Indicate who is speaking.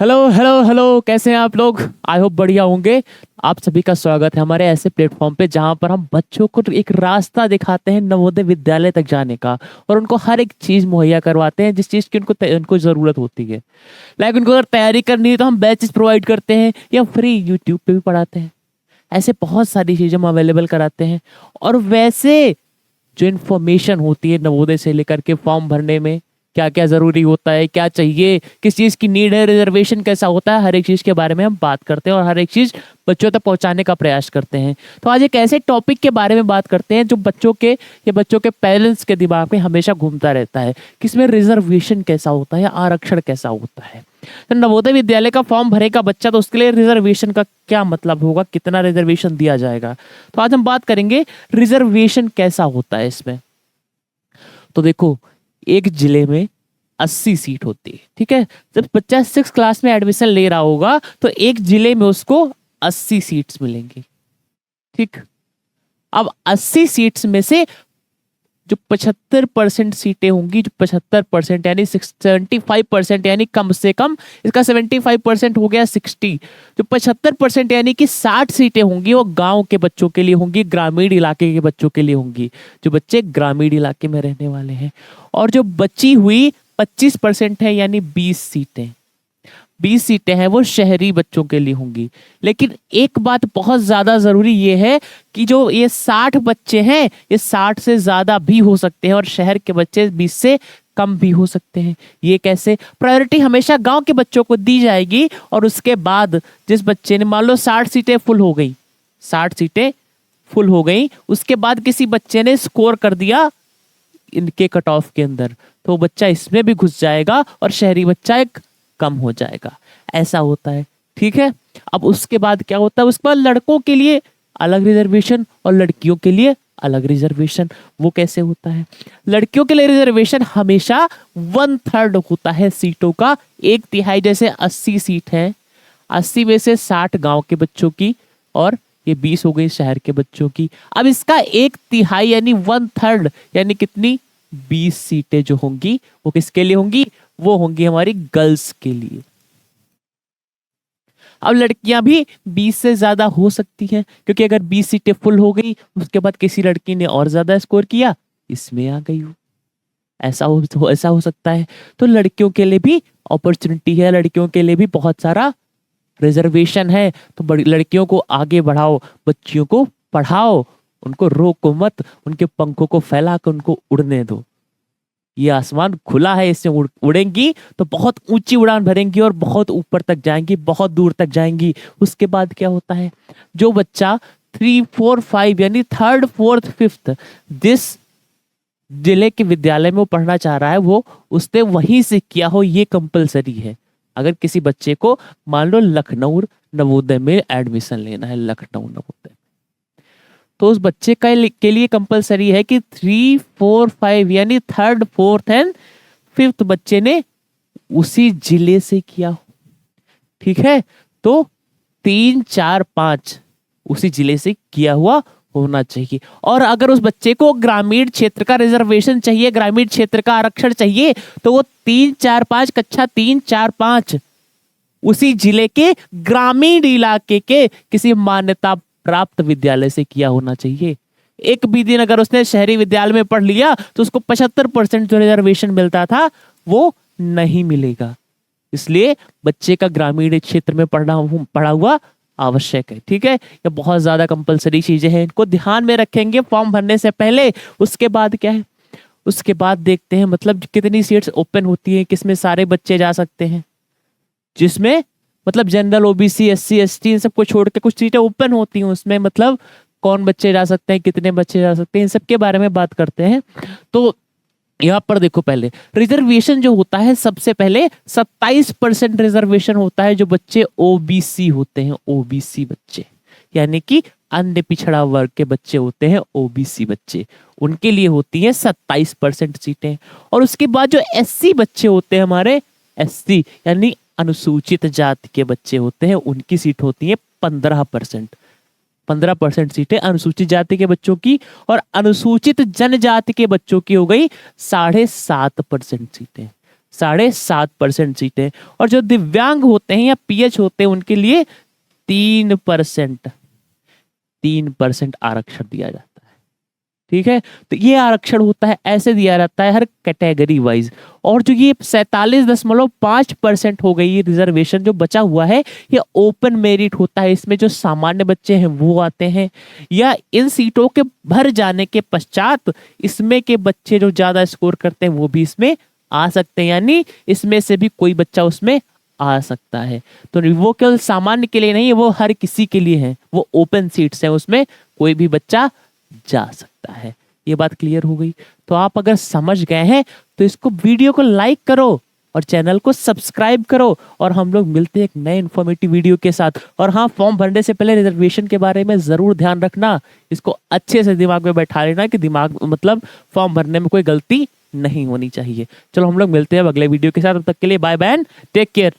Speaker 1: Hello hello hello, कैसे हैं आप लोग? आई होप बढ़िया होंगे। आप सभी का स्वागत है हमारे ऐसे प्लेटफॉर्म पे जहां पर हम बच्चों को एक रास्ता दिखाते हैं नवोदय विद्यालय तक जाने का, और उनको हर एक चीज मुहैया करवाते हैं जिस चीज की उनको जरूरत होती है। लाइक उनको अगर तैयारी करनी है तो हम बैचेस प्रोवाइड करते हैं या फ्री यूट्यूब पे भी पढ़ाते हैं। ऐसे बहुत सारी चीजें हम अवेलेबल कराते हैं। और वैसे जो इन्फॉर्मेशन होती है नवोदय से लेकर के फॉर्म भरने में क्या क्या जरूरी होता है, क्या चाहिए, किस चीज की नीड है, रिजर्वेशन कैसा होता है, हर एक चीज के बारे में हम बात करते हैं और हर एक चीज बच्चों तक पहुंचाने का प्रयास करते हैं। तो आज एक ऐसे टॉपिक के बारे में बात करते हैं जो बच्चों के या बच्चों के पेरेंट्स के दिमाग में हमेशा घूमता रहता है कि इसमें रिजर्वेशन कैसा होता है या आरक्षण कैसा होता है। तो नवोदय विद्यालय का फॉर्म भरेगा बच्चा तो उसके लिए रिजर्वेशन का क्या मतलब होगा, कितना रिजर्वेशन दिया जाएगा। तो आज हम बात करेंगे रिजर्वेशन कैसा होता है इसमें। तो देखो, एक जिले में 80 सीट होती है, ठीक है। जब बच्चा 6 क्लास में एडमिशन ले रहा होगा तो एक जिले में उसको 80 सीट्स मिलेंगी, ठीक। अब 80 सीट्स में से जो 75% सीटें होंगी, जो 75% यानी 75% यानी कम से कम, इसका 75% हो गया 60। जो 75% यानी कि 60 सीटें होंगी वो गांव के बच्चों के लिए होंगी, ग्रामीण इलाके के बच्चों के लिए होंगी, जो बच्चे ग्रामीण इलाके में रहने वाले हैं। और जो बची हुई 25% है यानी 20 सीटें हैं वो शहरी बच्चों के लिए होंगी। लेकिन एक बात बहुत ज्यादा जरूरी ये है कि जो ये 60 बच्चे हैं ये 60 से ज्यादा भी हो सकते हैं और शहर के बच्चे 20 से कम भी हो सकते हैं। ये कैसे? प्रायोरिटी हमेशा गांव के बच्चों को दी जाएगी और उसके बाद जिस बच्चे ने, मान लो 60 सीटें फुल हो गई, 60 सीटें फुल हो गई, उसके बाद किसी बच्चे ने स्कोर कर दिया इनके कट ऑफ के अंदर, तो बच्चा इसमें भी घुस जाएगा और शहरी बच्चा एक कम हो जाएगा। ऐसा होता है, ठीक है। अब उसके बाद क्या होता है, उसके बाद लड़कों के लिए अलग रिजर्वेशन और लड़कियों के लिए अलग रिजर्वेशन। वो कैसे होता है? लड़कियों के लिए रिजर्वेशन हमेशा 1/3 होता है सीटों का, 1/3। जैसे 80 सीट है, 80 में से 60 गांव के बच्चों की और ये 20 हो गई शहर के बच्चों की। अब इसका 1/3 यानी 1/3 यानी कितनी, 20 सीटें जो होंगी वो किसके लिए होंगी? वो होंगी हमारी गर्ल्स के लिए। अब लड़कियां भी 20 से ज्यादा हो सकती हैं, क्योंकि अगर 20 सीटें फुल हो गई उसके बाद किसी लड़की ने और ज्यादा स्कोर किया, इसमें आ गई हो, ऐसा हो सकता है। तो लड़कियों के लिए भी अपॉर्चुनिटी है, लड़कियों के लिए भी बहुत सारा रिजर्वेशन है। तो बड़ी लड़कियों को आगे बढ़ाओ, बच्चियों को पढ़ाओ, उनको रोको मत, उनके पंखों को फैला कर उनको उड़ने दो। ये आसमान खुला है, इससे उड़ेंगी तो बहुत ऊंची उड़ान भरेंगी और बहुत ऊपर तक जाएंगी, बहुत दूर तक जाएंगी। उसके बाद क्या होता है, जो बच्चा 3, 4, 5 यानी 3rd, 4th, 5th जिस जिले के विद्यालय में वो पढ़ना चाह रहा है वो उसने वहीं से किया हो, ये कंपलसरी है। अगर किसी बच्चे को मान लो लखनऊ नवोदय में एडमिशन लेना है, लखनऊ नवोदय, तो उस बच्चे के लिए कंपलसरी है कि 3, 4, 5 यानी 3rd, 4th एंड 5th बच्चे ने उसी जिले से किया हो, ठीक है। तो 3, 4, 5 उसी जिले से किया हुआ होना चाहिए। और अगर उस बच्चे को ग्रामीण क्षेत्र का रिजर्वेशन चाहिए, ग्रामीण क्षेत्र का आरक्षण चाहिए, तो वो 3, 4, 5 कक्षा 3, 4, 5 उसी जिले के ग्रामीण इलाके के किसी मान्यता प्राप्त विद्यालय से किया होना चाहिए। एक भी दिन अगर उसने शहरी विद्यालय में पढ़ लिया तो उसको 75% जो रिजर्वेशन मिलता था वो नहीं मिलेगा। इसलिए बच्चे का ग्रामीण क्षेत्र में पढ़ा हुआ आवश्यक है, ठीक है। ये बहुत ज्यादा कंपलसरी चीजें हैं, इनको ध्यान में रखेंगे फॉर्म भरने से पहले। उसके बाद क्या है, उसके बाद देखते हैं मतलब कितनी सीट्स ओपन होती है, किसमें सारे बच्चे जा सकते हैं, जिसमें मतलब जनरल, ओबीसी, एससी, एसटी इन सबको छोड़ के कुछ सीटें ओपन होती हैं, उसमें मतलब कौन बच्चे जा सकते हैं, कितने बच्चे जा सकते हैं, इन सब के बारे में बात करते हैं। तो यहाँ पर देखो, पहले रिजर्वेशन जो होता है, सबसे पहले 27% रिजर्वेशन होता है जो बच्चे ओबीसी होते हैं, ओबीसी बच्चे यानी कि अन्य पिछड़ा वर्ग के बच्चे होते हैं, ओबीसी बच्चे, उनके लिए होती है 27% सीटें। और उसके बाद जो एससी बच्चे होते हैं हमारे, एससी यानी अनुसूचित जाति के बच्चे होते हैं, उनकी सीट होती है 15%। 15% सीटें अनुसूचित जाति के बच्चों की, और अनुसूचित जनजाति के बच्चों की हो गई 7.5% सीटें। 7.5% सीटें, और जो दिव्यांग होते हैं या पीएच होते हैं उनके लिए 3% आरक्षण दिया जाता है। ठीक है, तो ये आरक्षण होता है, ऐसे दिया जाता है हर कैटेगरी वाइज। और जो ये 47.5% हो गई ये रिजर्वेशन जो बचा हुआ है, ये ओपन मेरिट होता है। इसमें जो सामान्य बच्चे हैं वो आते हैं, या इन सीटों के भर जाने के पश्चात इसमें के बच्चे जो ज्यादा स्कोर करते हैं वो भी इसमें आ सकते हैं, यानी इसमें से भी कोई बच्चा उसमें आ सकता है। तो वो केवल सामान्य के लिए नहीं है, वो हर किसी के लिए है, वो ओपन सीट्स है, उसमें कोई भी बच्चा जा सकता है। ये बात क्लियर हो गई? तो आप अगर समझ गए हैं तो इसको वीडियो को लाइक करो और चैनल को सब्सक्राइब करो, और हम लोग मिलते हैं एक नए इन्फॉर्मेटिव वीडियो के साथ। और हाँ, फॉर्म भरने से पहले रिजर्वेशन के बारे में जरूर ध्यान रखना, इसको अच्छे से दिमाग में बैठा लेना कि दिमाग मतलब फॉर्म भरने में कोई गलती नहीं होनी चाहिए। चलो हम लोग मिलते हैं अब अगले वीडियो के साथ, तब तक के लिए bye bye and take care.